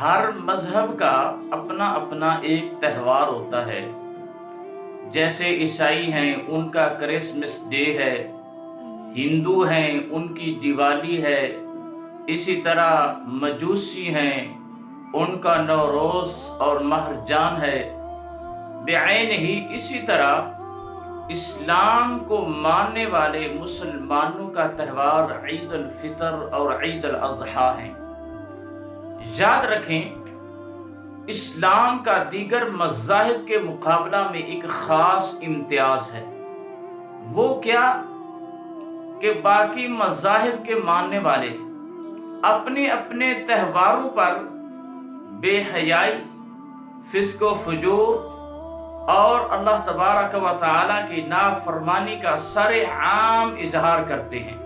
ہر مذہب کا اپنا اپنا ایک تہوار ہوتا ہے۔ جیسے عیسائی ہیں ان کا کرسمس ڈے ہے، ہندو ہیں ان کی دیوالی ہے، اسی طرح مجوسی ہیں ان کا نوروز اور مہرجان ہے۔ بعین ہی اسی طرح اسلام کو ماننے والے مسلمانوں کا تہوار عید الفطر اور عید الاضحیٰ ہیں۔ یاد رکھیں، اسلام کا دیگر مذاہب کے مقابلہ میں ایک خاص امتیاز ہے۔ وہ کیا کہ باقی مذاہب کے ماننے والے اپنے اپنے تہواروں پر بے حیائی، فسق و فجور اور اللہ تبارک و تعالیٰ کی نافرمانی کا سرعام اظہار کرتے ہیں۔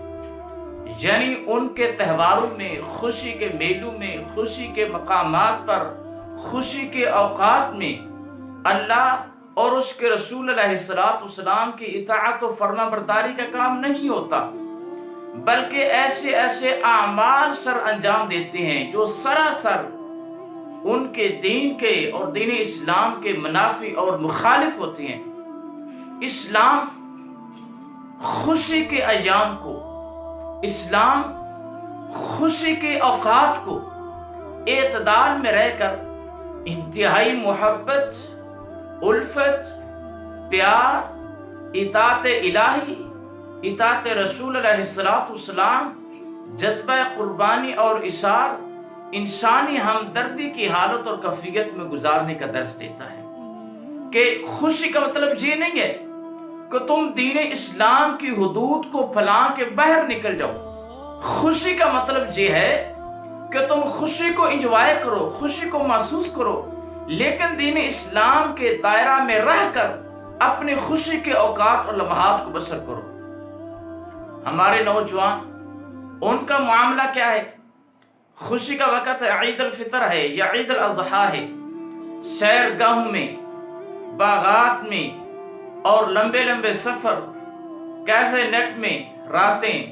یعنی ان کے تہواروں میں، خوشی کے میلوں میں، خوشی کے مقامات پر، خوشی کے اوقات میں اللہ اور اس کے رسول علیہ السلام کی اطاعت و فرما برداری کا کام نہیں ہوتا، بلکہ ایسے ایسے اعمال سر انجام دیتے ہیں جو سراسر ان کے دین کے اور دین اسلام کے منافی اور مخالف ہوتے ہیں۔ اسلام خوشی کے ایام کو، اسلام خوشی کے اوقات کو اعتدال میں رہ کر انتہائی محبت، الفت، پیار، اطاعت الہی، اطاعت رسول علیہ السلام، جذبہ قربانی اور اثار، انسانی ہمدردی کی حالت اور کیفیت میں گزارنے کا درس دیتا ہے۔ کہ خوشی کا مطلب یہ نہیں ہے کہ تم دین اسلام کی حدود کو پھلان کے باہر نکل جاؤ۔ خوشی کا مطلب یہ ہے کہ تم خوشی کو انجوائے کرو، خوشی کو محسوس کرو، لیکن دین اسلام کے دائرہ میں رہ کر اپنی خوشی کے اوقات اور لمحات کو بسر کرو۔ ہمارے نوجوان، ان کا معاملہ کیا ہے؟ خوشی کا وقت ہے، عید الفطر ہے یا عید الاضحیٰ ہے، سیر گاہوں میں، باغات میں اور لمبے لمبے سفر، کیفے نیٹ میں راتیں،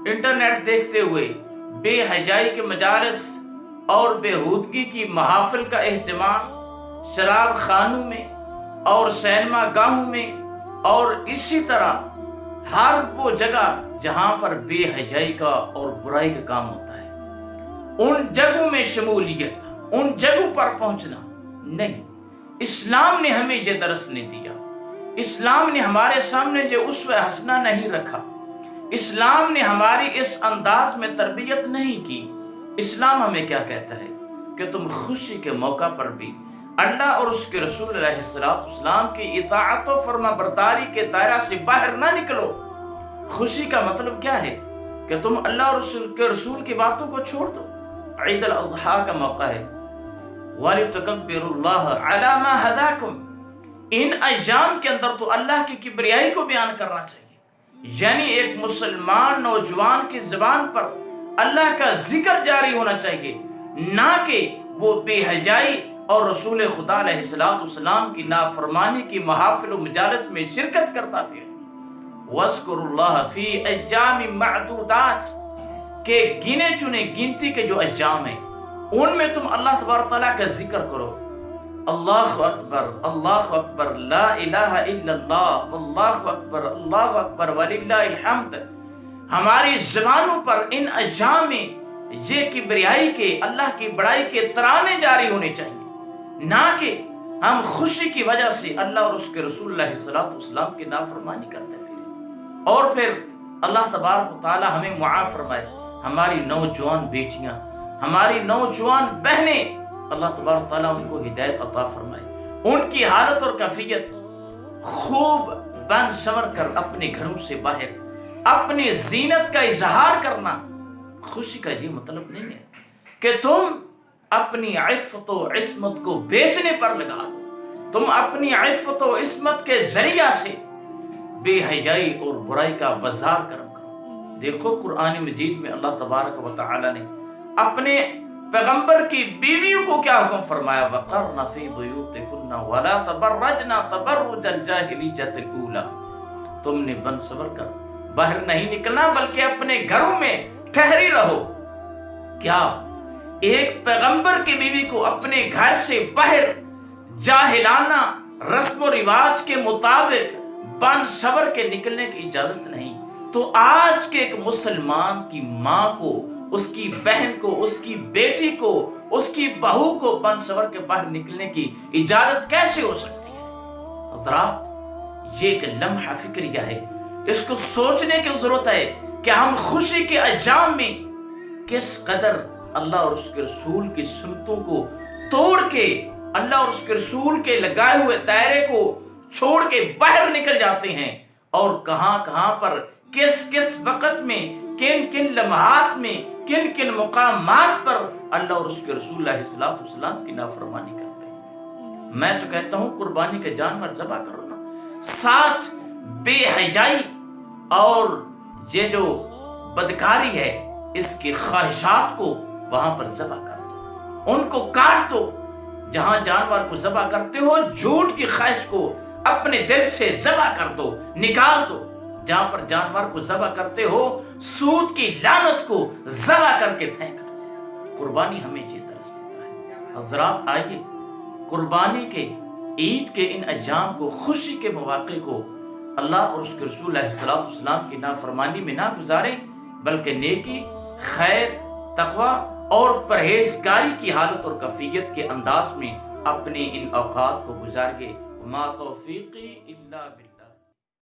انٹرنیٹ دیکھتے ہوئے، بے حیائی کے مجالس اور بےہودگی کی محافل کا اہتمام، شراب خانوں میں اور سینما گاہوں میں، اور اسی طرح ہر وہ جگہ جہاں پر بے حیائی کا اور برائی کا کام ہوتا ہے، ان جگہوں میں شمولیت، ان جگہوں پر پہنچنا نہیں۔ اسلام نے ہمیں یہ درس نہیں دیا، اسلام نے ہمارے سامنے یہ اسوہ حسنہ نہیں رکھا، اسلام نے ہماری اس انداز میں تربیت نہیں کی۔ اسلام ہمیں کیا کہتا ہے کہ تم خوشی کے موقع پر بھی اللہ اور اس کے رسول علیہ السلام کی اطاعت و فرما برداری کے دائرہ سے باہر نہ نکلو۔ خوشی کا مطلب کیا ہے کہ تم اللہ اور اس کے رسول کی باتوں کو چھوڑ دو۔ عید الاضحیٰ کا موقع ہے، وَلِتُكَبِّرُوا اللَّهَ عَلَى مَا هَدَاكُمْ، ان ایام کے اندر تو اللہ کی کبریائی کو بیان کرنا چاہیے۔ یعنی ایک مسلمان نوجوان کی زبان پر اللہ کا ذکر جاری ہونا چاہیے، نہ کہ وہ بے حیائی اور رسول خدا علیہ السلام کی نافرمانی کی محافل و مجالس میں شرکت کرتا پھر۔ وَاذْكُرُوا اللَّهَ فِي أَيَّامٍ مَّعْدُودَاتٍ، کہ گنے چنے گنتی کے جو ایام ہیں ان میں تم اللہ تبارک تعالیٰ کا ذکر کرو۔ اللہ اکبر، اللہ اکبر، لا الہ الا اللہ، واللہ اکبر، اللہ اکبر، وللہ الحمد۔ ہماری زبانوں پر ان ایام میں یہ کبریائی کے، اللہ کی بڑائی کے ترانے جاری ہونے چاہیے، نہ کہ ہم خوشی کی وجہ سے اللہ اور اس کے رسول علیہ السلام کی نافرمانی کرتے پھریں۔ اور پھر اللہ تبارک و تعالی ہمیں معاف فرمائے، ہماری نوجوان بیٹیاں، ہماری نوجوان بہنیں، اللہ تبارک تعالیٰ ان کو ہدایت عطا فرمائے، ان کی حالت اور کیفیت خوب بن سنور کر اپنے گھروں سے باہر اپنی زینت کا اظہار کرنا۔ خوشی کا یہ مطلب نہیں ہے کہ تم اپنی عفت و عصمت کو بیچنے پر لگا دو، تم اپنی عفت و عصمت کے ذریعہ سے بے حیائی اور برائی کا بازار کرم کرو۔ دیکھو قرآن مجید میں اللہ تبارک و تعالی نے اپنے پیغمبر کی بیویوں کو کیا حکم فرمایا؟ وَقَرْنَ فِي بُيُوتِكُنَّ وَلَا تَبَرَّجْنَ تَبَرُّجَ الْجَاهِلِيَّةِ الْأُولَىٰ، تم نے بن صبر کر باہر نہیں نکلنا، بلکہ اپنے گھروں میں ٹھہری رہو۔ کیا ایک پیغمبر کی بیوی کو اپنے گھر سے باہر جاہلانہ رسم و رواج کے مطابق بن سور کے نکلنے کی اجازت نہیں، تو آج کے ایک مسلمان کی ماں کو، اس کی بہن کو، اس کی بیٹی کو، اس کی بہو کو بن سور کے باہر نکلنے کی اجازت کیسے ہو سکتی ہے؟ حضرات، یہ ایک لمحہ فکریہ ہے، اس کو سوچنے کی ضرورت ہے کہ ہم خوشی کے ایام میں کس قدر اللہ اور اس کے رسول کی سنتوں کو توڑ کے، اللہ اور اس کے رسول کے لگائے ہوئے دائرے کو چھوڑ کے باہر نکل جاتے ہیں، اور کہاں کہاں پر کس کس وقت میں کن کن لمحات میں کن کن مقامات پر اللہ اور اس کے رسول علیہ السلام کی نافرمانی کرتے ہیں۔ میں تو کہتا ہوں قربانی کے جانور ذبح کرو نا، ساتھ بے حیائی اور یہ جو بدکاری ہے اس کی خواہشات کو وہاں پر ذبح کر دو، ان کو کاٹ دو۔ جہاں جانور کو ذبح کرتے ہو جھوٹ کی خواہش کو اپنے دل سے ذبح کر دو، نکال دو۔ جہاں پر جانور کو ذبح کرتے ہو سود کی لعنت کو ذبح کر کے پھینک دو۔ قربانی ہمیں یہ درس دیتا ہے۔ حضرات، آئیے قربانی کے عید کے ان ایام کو، خوشی کے مواقع کو اللہ اور اس کے رسول علیہ السلام کی نافرمانی میں نہ گزاریں، بلکہ نیکی، خیر، تقوی اور پرہیزگاری کی حالت اور کیفیت کے انداز میں اپنے ان اوقات کو گزار گے۔ ما توفیقی الا باللہ۔